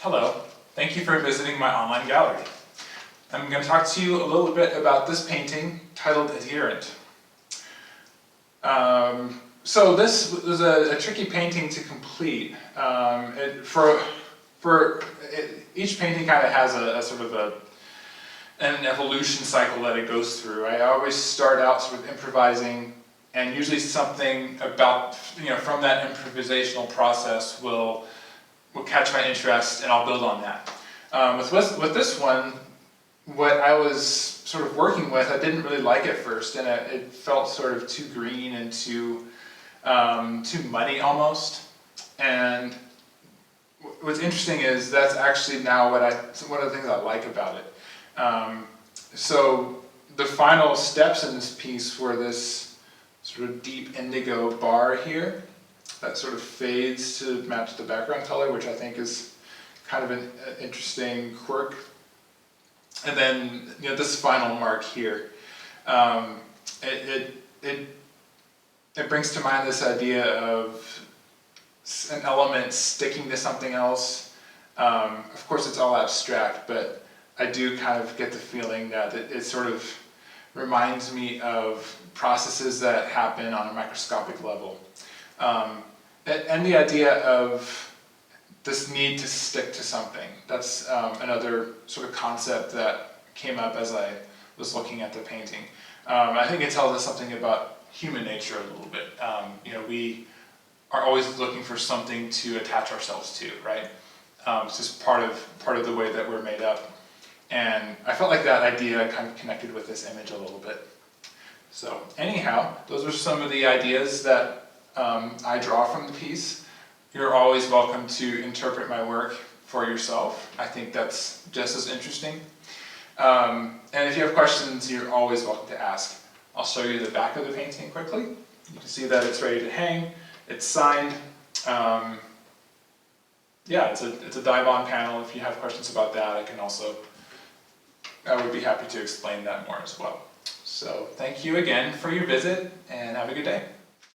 Hello, thank you for visiting my online gallery. I'm going to talk to you a little bit about this painting titled Adherent. So this was a tricky painting to complete. Each painting kind of has a sort of an evolution cycle that it goes through. I always start out sort of improvising, and usually something about, from that improvisational process will catch my interest, and I'll build on that. With this one, what I was sort of working with, I didn't really like at first, and it felt sort of too green and too muddy almost. And what's interesting is that's actually now one of the things I like about it. So the final steps in this piece were this sort of deep indigo bar here that sort of fades to match the background color, which I think is kind of an interesting quirk. And then this final mark here, it brings to mind this idea of an element sticking to something else. Of course, it's all abstract, but I do kind of get the feeling that it sort of reminds me of processes that happen on a microscopic level. And the idea of this need to stick to something. That's another sort of concept that came up as I was looking at the painting. I think it tells us something about human nature a little bit. We are always looking for something to attach ourselves to, right? It's just part of the way that we're made up. And I felt like that idea kind of connected with this image a little bit. So anyhow, those are some of the ideas that I draw from the piece. You're always welcome to interpret my work for yourself. I think that's just as interesting. And if you have questions, you're always welcome to ask. I'll show you the back of the painting quickly. You can see that it's ready to hang. It's signed. It's a dive-on panel. If you have questions about that, I would be happy to explain that more as well. So thank you again for your visit, and have a good day.